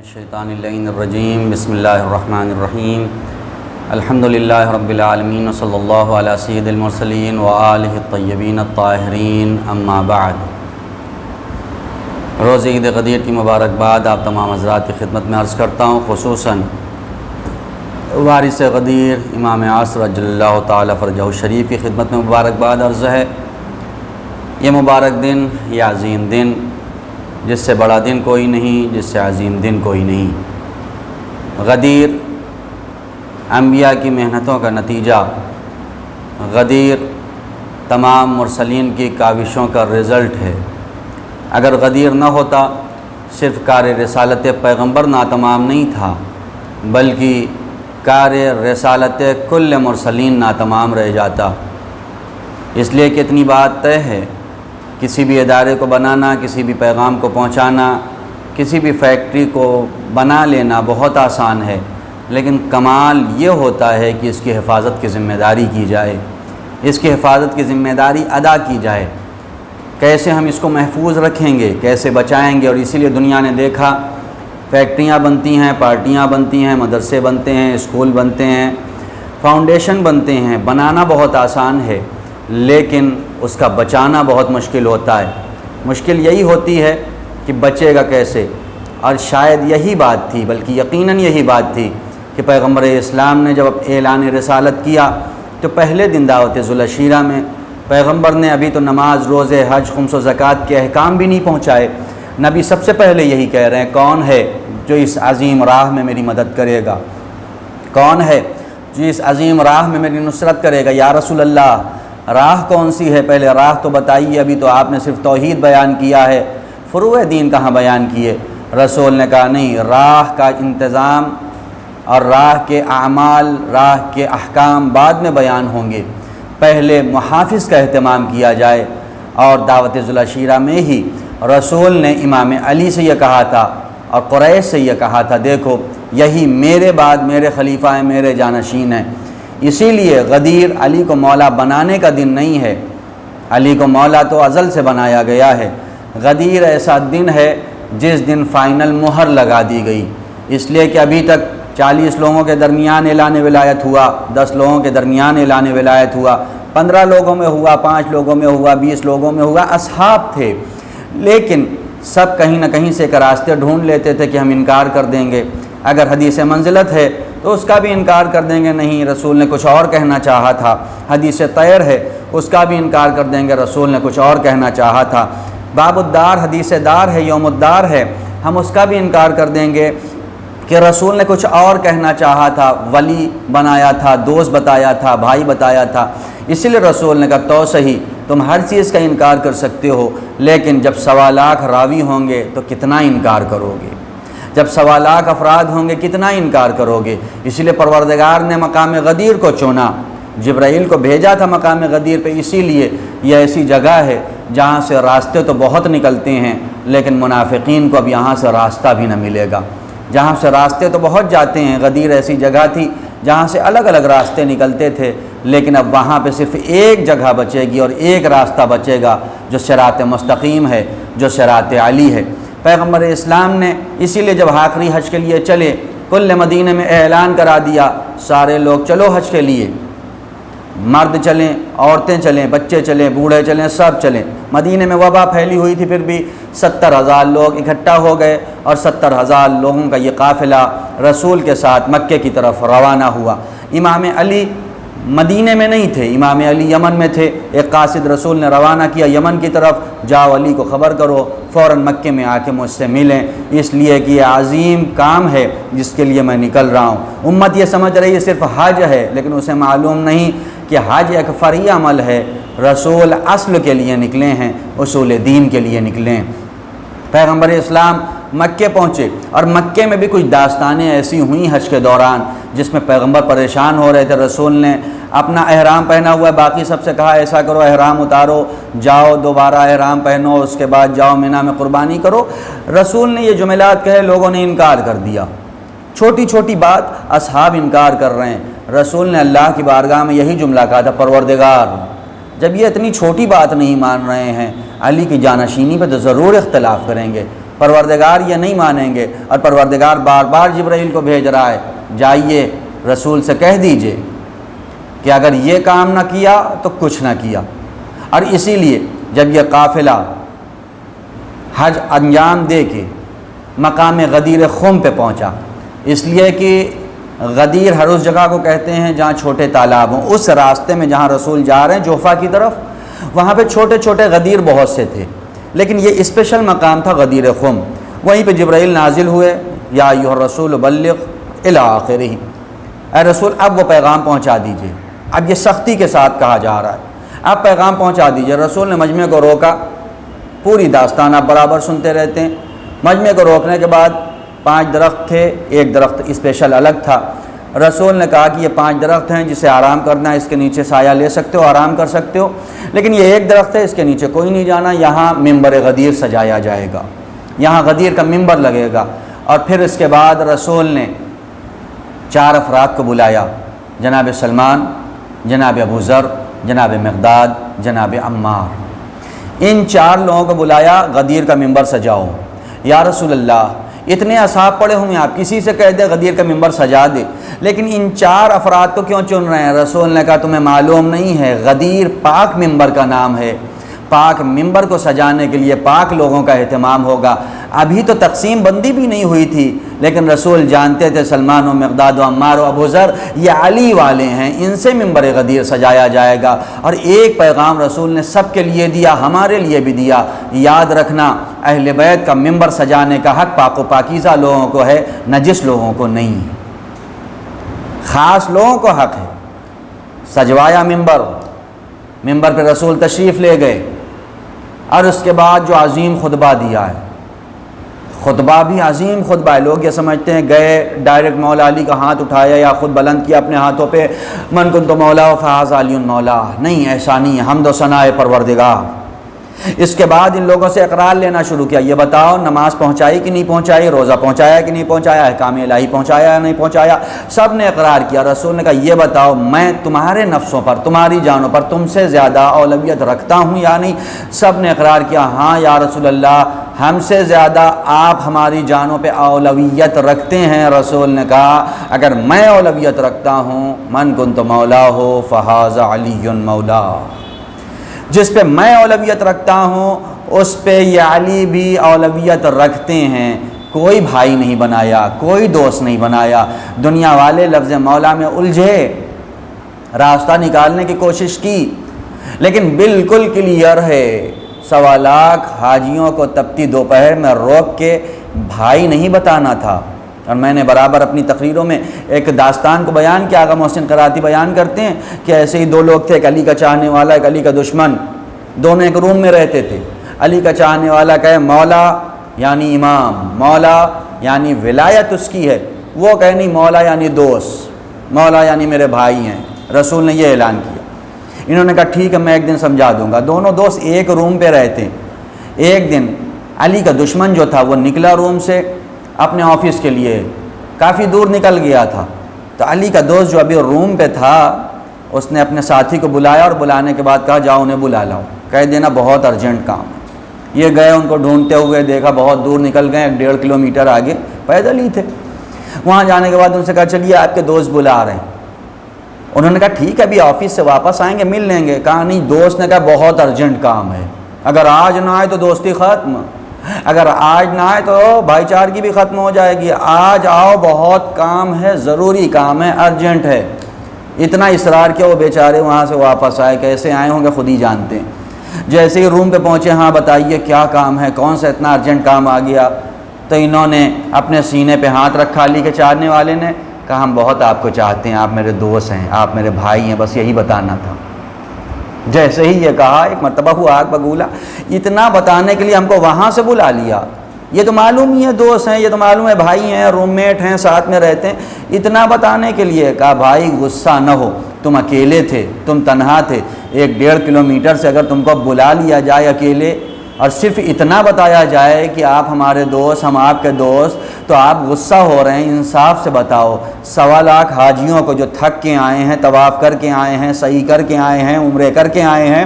الشیطان اللعین الرجیم بسم اللہ الرحمن الرحیم الحمدللہ رب العالمین صلی اللہ علی سید المرسلین وآلہ الطیبین الطاہرین اما بعد۔ روز عید غدیر کی مبارکباد آپ تمام حضرات کی خدمت میں عرض کرتا ہوں، خصوصاً وارث غدیر امام عصر عجل اللہ تعالی فرجہ الشریف کی خدمت میں مبارکباد عرض ہے۔ یہ مبارک دن، یہ عظیم دن، جس سے بڑا دن کوئی نہیں، جس سے عظیم دن کوئی نہیں۔ غدیر انبیاء کی محنتوں کا نتیجہ، غدیر تمام مرسلین کی کاوشوں کا رزلٹ ہے۔ اگر غدیر نہ ہوتا، صرف کار رسالت پیغمبر ناتمام نہیں تھا، بلکہ کار رسالت کل مرسلین ناتمام رہ جاتا۔ اس لیے کہ اتنی بات طے ہے، کسی بھی ادارے کو بنانا، کسی بھی پیغام کو پہنچانا، کسی بھی فیکٹری کو بنا لینا بہت آسان ہے، لیکن کمال یہ ہوتا ہے کہ اس کی حفاظت کی ذمہ داری کی جائے، اس کی حفاظت کی ذمہ داری ادا کی جائے۔ کیسے ہم اس کو محفوظ رکھیں گے، کیسے بچائیں گے؟ اور اسی لیے دنیا نے دیکھا، فیکٹریاں بنتی ہیں، پارٹیاں بنتی ہیں، مدرسے بنتے ہیں، اسکول بنتے ہیں، فاؤنڈیشن بنتے ہیں۔ بنانا بہت آسان ہے، لیکن اس کا بچانا بہت مشکل ہوتا ہے۔ مشکل یہی ہوتی ہے کہ بچے گا کیسے۔ اور شاید یہی بات تھی، بلکہ یقیناً یہی بات تھی کہ پیغمبر اسلام نے جب اعلان رسالت کیا تو پہلے دن دعوت ذوالعشیرہ میں پیغمبر نے ابھی تو نماز، روزے، حج، خمس و زکوٰۃ کے احکام بھی نہیں پہنچائے۔ نبی سب سے پہلے یہی کہہ رہے ہیں، کون ہے جو اس عظیم راہ میں میری مدد کرے گا؟ کون ہے جو اس عظیم راہ میں میری نصرت کرے گا؟ یا رسول اللہ، راہ کون سی ہے؟ پہلے راہ تو بتائیے، ابھی تو آپ نے صرف توحید بیان کیا ہے، فروع دین کہاں بیان کیے؟ رسول نے کہا نہیں، راہ کا انتظام اور راہ کے اعمال، راہ کے احکام بعد میں بیان ہوں گے، پہلے محافظ کا اہتمام کیا جائے۔ اور دعوت ذوالعشیرہ میں ہی رسول نے امام علی سے یہ کہا تھا اور قریش سے یہ کہا تھا، دیکھو یہی میرے بعد میرے خلیفہ ہیں، میرے جانشین ہیں۔ اسی لیے غدیر علی کو مولا بنانے کا دن نہیں ہے، علی کو مولا تو ازل سے بنایا گیا ہے۔ غدیر ایسا دن ہے جس دن فائنل مہر لگا دی گئی، اس لیے کہ ابھی تک 40 لوگوں کے درمیان اعلان ولایت ہوا، 10 لوگوں کے درمیان اعلان ولایت ہوا، 15 لوگوں میں ہوا، 5 لوگوں میں ہوا، 20 لوگوں میں ہوا، اصحاب تھے، لیکن سب کہیں نہ کہیں سے ایک راستے ڈھونڈ لیتے تھے کہ ہم انکار کر دیں گے۔ اگر حدیث منزلت ہے تو اس کا بھی انکار کر دیں گے، نہیں رسول نے کچھ اور کہنا چاہا تھا۔ حدیث طیر ہے، اس کا بھی انکار کر دیں گے، رسول نے کچھ اور کہنا چاہا تھا۔ باب الدار، حدیث دار ہے، یوم الدار ہے، ہم اس کا بھی انکار کر دیں گے کہ رسول نے کچھ اور کہنا چاہا تھا، ولی بنایا تھا، دوست بتایا تھا، بھائی بتایا تھا۔ اسی لیے رسول نے کہا تو صحیح، تم ہر چیز کا انکار کر سکتے ہو، لیکن جب 1.25 لاکھ راوی ہوں گے تو کتنا انکار کرو گے؟ جب 1.25 لاکھ افراد ہوں گے کتنا انکار کرو گے؟ اسی لیے پروردگار نے مقام غدیر کو چنا، جبرائیل کو بھیجا تھا مقام غدیر پہ، اسی لیے یہ ایسی جگہ ہے جہاں سے راستے تو بہت نکلتے ہیں، لیکن منافقین کو اب یہاں سے راستہ بھی نہ ملے گا۔ جہاں سے راستے تو بہت جاتے ہیں، غدیر ایسی جگہ تھی جہاں سے الگ الگ راستے نکلتے تھے، لیکن اب وہاں پہ صرف ایک جگہ بچے گی اور ایک راستہ بچے گا جو صراط مستقیم ہے، جو صراط علی ہے۔ پیغمبر اسلام نے اسی لیے جب آخری حج کے لیے چلے، کل مدینہ میں اعلان کرا دیا، سارے لوگ چلو حج کے لیے، مرد چلیں، عورتیں چلیں، بچے چلیں، بوڑھے چلیں، سب چلیں۔ مدینہ میں وبا پھیلی ہوئی تھی، پھر بھی 70,000 لوگ اکٹھا ہو گئے اور 70,000 لوگوں کا یہ قافلہ رسول کے ساتھ مکے کی طرف روانہ ہوا۔ امام علی مدینہ میں نہیں تھے، امام علی یمن میں تھے۔ ایک قاصد رسول نے روانہ کیا یمن کی طرف، جاؤ علی کو خبر کرو فوراً مکے میں آ کے مجھ سے ملیں، اس لیے کہ یہ عظیم کام ہے جس کے لیے میں نکل رہا ہوں۔ امت یہ سمجھ رہی ہے صرف حج ہے، لیکن اسے معلوم نہیں کہ حج ایک فرعی عمل ہے، رسول اصل کے لیے نکلے ہیں، اصول دین کے لیے نکلے ہیں۔ پیغمبر اسلام مکے پہنچے اور مکے میں بھی کچھ داستانیں ایسی ہوئیں حج کے دوران جس میں پیغمبر پریشان ہو رہے تھے۔ رسول نے اپنا احرام پہنا ہوا ہے، باقی سب سے کہا ایسا کرو احرام اتارو، جاؤ دوبارہ احرام پہنو، اس کے بعد جاؤ مینا میں قربانی کرو۔ رسول نے یہ جملات کہے، لوگوں نے انکار کر دیا، چھوٹی چھوٹی بات اصحاب انکار کر رہے ہیں۔ رسول نے اللہ کی بارگاہ میں یہی جملہ کہا تھا، پروردگار جب یہ اتنی چھوٹی بات نہیں مان رہے ہیں، علی کی جانشینی پہ تو ضرور اختلاف کریں گے، پروردگار یہ نہیں مانیں گے، اور پروردگار بار بار جبرائیل کو بھیج رہا ہے، جائیے رسول سے کہہ دیجئے کہ اگر یہ کام نہ کیا تو کچھ نہ کیا۔ اور اسی لیے جب یہ قافلہ حج انجام دے کے مقام غدیر خم پہ پہنچا، اس لیے کہ غدیر ہر اس جگہ کو کہتے ہیں جہاں چھوٹے تالاب ہوں، اس راستے میں جہاں رسول جا رہے ہیں جوفہ کی طرف، وہاں پہ چھوٹے چھوٹے غدیر بہت سے تھے، لیکن یہ اسپیشل مقام تھا غدیر خم۔ وہیں پہ جبرائیل نازل ہوئے، یا ایھا الرسول بلغ الی آخرہ، اے رسول اب وہ پیغام پہنچا دیجئے۔ اب یہ سختی کے ساتھ کہا جا رہا ہے، اب پیغام پہنچا دیجئے۔ رسول نے مجمع کو روکا، پوری داستان آپ برابر سنتے رہتے ہیں۔ مجمع کو روکنے کے بعد 5 درخت تھے، ایک درخت اسپیشل الگ تھا۔ رسول نے کہا کہ یہ 5 درخت ہیں، جسے آرام کرنا ہے اس کے نیچے سایہ لے سکتے ہو، آرام کر سکتے ہو، لیکن یہ ایک درخت ہے، اس کے نیچے کوئی نہیں جانا، یہاں منبر غدیر سجایا جائے گا، یہاں غدیر کا منبر لگے گا۔ اور پھر اس کے بعد رسول نے 4 افراد کو بلایا، جناب سلمان، جناب ابو ذر، جناب مقداد، جناب عمار۔ ان 4 لوگوں کو بلایا، غدیر کا منبر سجاؤ۔ یا رسول اللہ اتنے اصحاب پڑے ہوئے ہیں، آپ کسی سے کہہ دے غدیر کا منبر سجا دے، لیکن ان 4 افراد کو کیوں چن رہے ہیں؟ رسول نے کہا تمہیں معلوم نہیں ہے، غدیر پاک منبر کا نام ہے، پاک منبر کو سجانے کے لیے پاک لوگوں کا اہتمام ہوگا۔ ابھی تو تقسیم بندی بھی نہیں ہوئی تھی، لیکن رسول جانتے تھے سلمان و مقداد و عمار و ابو ذر یہ علی والے ہیں، ان سے منبر غدیر سجایا جائے گا۔ اور ایک پیغام رسول نے سب کے لیے دیا، ہمارے لیے بھی دیا، یاد رکھنا اہل بیت کا منبر سجانے کا حق پاک و پاکیزہ لوگوں کو ہے، نجس لوگوں کو نہیں، خاص لوگوں کو حق ہے۔ سجوایا منبر پہ رسول تشریف لے گئے، اور اس کے بعد جو عظیم خطبہ دیا ہے، خطبہ بھی عظیم خطبہ ہے۔ لوگ یہ سمجھتے ہیں گئے ڈائریکٹ مولا علی کا ہاتھ اٹھایا یا خود بلند کیا اپنے ہاتھوں پہ، من کنت مولا فہذا علی مولا، نہیں، ایسا نہیں ہے، حمد و ثنا پروردگار۔ اس کے بعد ان لوگوں سے اقرار لینا شروع کیا، یہ بتاؤ نماز پہنچائی کہ نہیں پہنچائی، روزہ پہنچایا کہ نہیں پہنچایا، احکام الہی پہنچایا یا نہیں پہنچایا۔ سب نے اقرار کیا۔ رسول نے کہا یہ بتاؤ میں تمہارے نفسوں پر، تمہاری جانوں پر تم سے زیادہ اولویت رکھتا ہوں یا نہیں؟ سب نے اقرار کیا، ہاں یا رسول اللہ ہم سے زیادہ آپ ہماری جانوں پہ اولویت رکھتے ہیں۔ رسول نے کہا اگر میں اولویت رکھتا ہوں، من کنت مولا ہو فہذا علی مولا، جس پہ میں اولویت رکھتا ہوں اس پہ یہ علی بھی اولویت رکھتے ہیں۔ کوئی بھائی نہیں بنایا، کوئی دوست نہیں بنایا۔ دنیا والے لفظ مولا میں الجھے، راستہ نکالنے کی کوشش کی، لیکن بالکل کلیئر ہے۔ 1.25 لاکھ حاجیوں کو تپتی دوپہر میں روک کے بھائی نہیں بتانا تھا۔ اور میں نے برابر اپنی تقریروں میں ایک داستان کو بیان کیا، آغا محسن قراتی بیان کرتے ہیں کہ ایسے ہی 2 لوگ تھے، ایک علی کا چاہنے والا، ایک علی کا دشمن، دونوں ایک روم میں رہتے تھے۔ علی کا چاہنے والا کہے مولا یعنی امام، مولا یعنی ولایت اس کی ہے، وہ کہے نہیں، مولا یعنی دوست، مولا یعنی میرے بھائی ہیں۔ رسول نے یہ اعلان کیا۔ انہوں نے کہا ٹھیک ہے میں ایک دن سمجھا دوں گا۔ دونوں دوست ایک روم پہ رہتے۔ ایک دن علی کا دشمن جو تھا وہ نکلا روم سے اپنے آفس کے لیے، کافی دور نکل گیا تھا، تو علی کا دوست جو ابھی روم پہ تھا اس نے اپنے ساتھی کو بلایا، اور بلانے کے بعد کہا جاؤ انہیں بلا لاؤ، کہہ دینا بہت ارجنٹ کام ہے۔ یہ گئے، ان کو ڈھونڈتے ہوئے دیکھا بہت دور نکل گئے، 1.5 کلومیٹر آگے، پیدل ہی تھے۔ وہاں جانے کے بعد ان سے کہا چلیے آپ کے دوست بلا رہے ہیں۔ انہوں نے کہا ٹھیک ہے ابھی آفس سے واپس آئیں گے مل لیں گے۔ کہا نہیں، دوست نے کہا بہت ارجنٹ کام ہے، اگر آج نہ آئے تو دوستی ختم، اگر آج نہ آئے تو بھائی چارگی بھی ختم ہو جائے گی، آج آؤ بہت کام ہے، ضروری کام ہے، ارجنٹ ہے۔ اتنا اصرار کیا، وہ بیچارے وہاں سے واپس آئے، کیسے آئے ہوں گے خود ہی جانتے ہیں۔ جیسے ہی روم پہ پہنچے، ہاں بتائیے کیا کام ہے، کون سا اتنا ارجنٹ کام آ گیا؟ تو انہوں نے اپنے سینے پہ ہاتھ رکھا، علی کے چاہنے والے نے کہا ہم بہت آپ کو چاہتے ہیں، آپ میرے دوست ہیں، آپ میرے بھائی ہیں، بس یہی بتانا تھا۔ جیسے ہی یہ کہا ایک مرتبہ ہوا آگ بگولا، اتنا بتانے کے لیے ہم کو وہاں سے بلا لیا، یہ تو معلوم ہی ہے دوست ہیں، یہ تو معلوم ہے بھائی ہیں، روم میٹ ہیں، ساتھ میں رہتے ہیں، اتنا بتانے کے لیے۔ کہا بھائی غصہ نہ ہو، تم اکیلے تھے، تم تنہا تھے، 1.5 کلومیٹر سے اگر تم کو بلا لیا جائے اکیلے اور صرف اتنا بتایا جائے کہ آپ ہمارے دوست، ہم آپ کے دوست، تو آپ غصہ ہو رہے ہیں، انصاف سے بتاؤ۔ 1.25 لاکھ حاجیوں کو جو تھک کے آئے ہیں، طواف کر کے آئے ہیں، سعی کر کے آئے ہیں، عمرے کر کے آئے ہیں،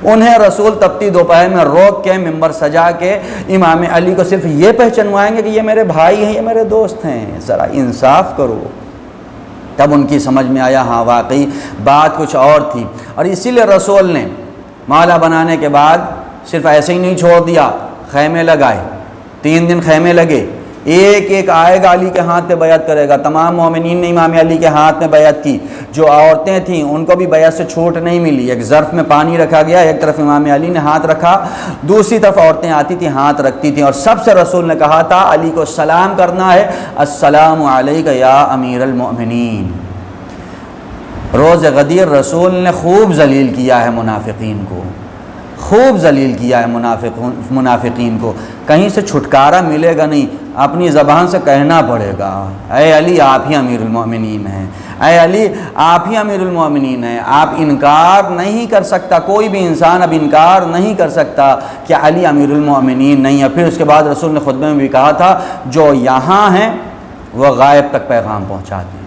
انہیں رسول تپتی دوپہر میں روک کے ممبر سجا کے امام علی کو صرف یہ پہچنوائیں گے کہ یہ میرے بھائی ہیں، یہ میرے دوست ہیں؟ ذرا انصاف کرو۔ تب ان کی سمجھ میں آیا ہاں واقعی بات کچھ اور تھی، اور اسی لیے رسول نے مولا بنانے کے بعد صرف ایسے ہی نہیں چھوڑ دیا، خیمے لگائے، 3 دن خیمے لگے، ایک ایک آئے گا علی کے ہاتھ پہ بیعت کرے گا۔ تمام مومنین نے امام علی کے ہاتھ میں بیعت کی، جو عورتیں تھیں ان کو بھی بیعت سے چھوٹ نہیں ملی۔ ایک ظرف میں پانی رکھا گیا، ایک طرف امام علی نے ہاتھ رکھا، دوسری طرف عورتیں آتی تھیں ہاتھ رکھتی تھیں، اور سب سے رسول نے کہا تھا علی کو سلام کرنا ہے، السلام علیک یا امیر المؤمنین۔ روز غدیر رسول نے خوب ذلیل کیا ہے منافقین کو، خوب ذلیل کیا ہے منافقین کو۔ کہیں سے چھٹکارا ملے گا نہیں، اپنی زبان سے کہنا پڑے گا، اے علی آپ ہی امیر المؤمنین ہیں، اے علی آپ ہی امیر المؤمنین ہیں۔ آپ انکار نہیں کر سکتا، کوئی بھی انسان اب انکار نہیں کر سکتا کہ علی امیر المؤمنین نہیں ہے۔ پھر اس کے بعد رسول نے خطبے میں بھی کہا تھا جو یہاں ہیں وہ غائب تک پیغام پہنچا دیں،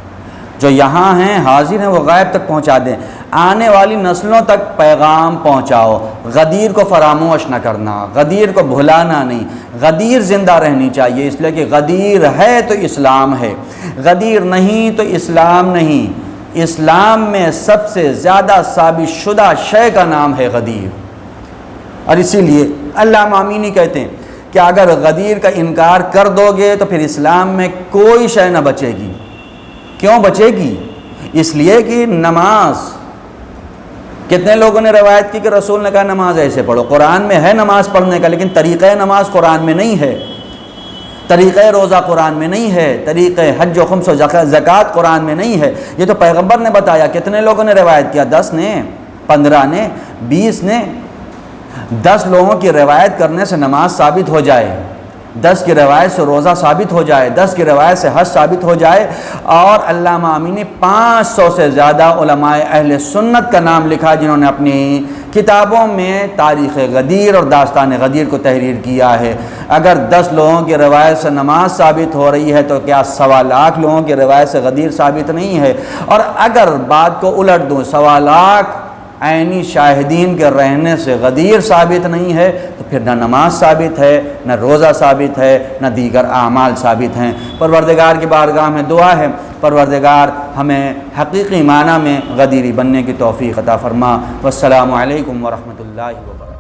جو یہاں ہیں حاضر ہیں وہ غائب تک پہنچا دیں، آنے والی نسلوں تک پیغام پہنچاؤ۔ غدیر کو فراموش نہ کرنا، غدیر کو بھلانا نہیں، غدیر زندہ رہنی چاہیے، اس لیے کہ غدیر ہے تو اسلام ہے، غدیر نہیں تو اسلام نہیں۔ اسلام میں سب سے زیادہ ثابت شدہ شے کا نام ہے غدیر، اور اسی لیے علامہ امینی کہتے ہیں کہ اگر غدیر کا انکار کر دو گے تو پھر اسلام میں کوئی شے نہ بچے گی۔ کیوں بچے گی؟ اس لیے کہ نماز، کتنے لوگوں نے روایت کی کہ رسول نے کہا نماز ایسے پڑھو، قرآن میں ہے نماز پڑھنے کا، لیکن طریقہ نماز قرآن میں نہیں ہے، طریقہ روزہ قرآن میں نہیں ہے، طریقہ حج و خمس و زکوٰۃ قرآن میں نہیں ہے۔ یہ تو پیغمبر نے بتایا۔ کتنے لوگوں نے روایت کیا؟ 10 نے، 15 نے، 20 نے۔ 10 لوگوں کی روایت کرنے سے نماز ثابت ہو جائے، 10 کی روایت سے روزہ ثابت ہو جائے، 10 کی روایت سے حج ثابت ہو جائے، اور علامہ امینی نے 500 سے زیادہ علماء اہل سنت کا نام لکھا جنہوں نے اپنی کتابوں میں تاریخ غدیر اور داستان غدیر کو تحریر کیا ہے۔ اگر 10 لوگوں کی روایت سے نماز ثابت ہو رہی ہے تو کیا 1.25 لاکھ لوگوں کی روایت سے غدیر ثابت نہیں ہے؟ اور اگر بات کو الٹ دوں، 1.25 لاکھ عینی شاہدین کے رہنے سے غدیر ثابت نہیں ہے تو پھر نہ نماز ثابت ہے، نہ روزہ ثابت ہے، نہ دیگر اعمال ثابت ہیں۔ پروردگار کی بارگاہ میں دعا ہے پروردگار ہمیں حقیقی معنی میں غدیری بننے کی توفیق عطا فرما۔ والسلام علیکم ورحمۃ اللہ وبرکاتہ۔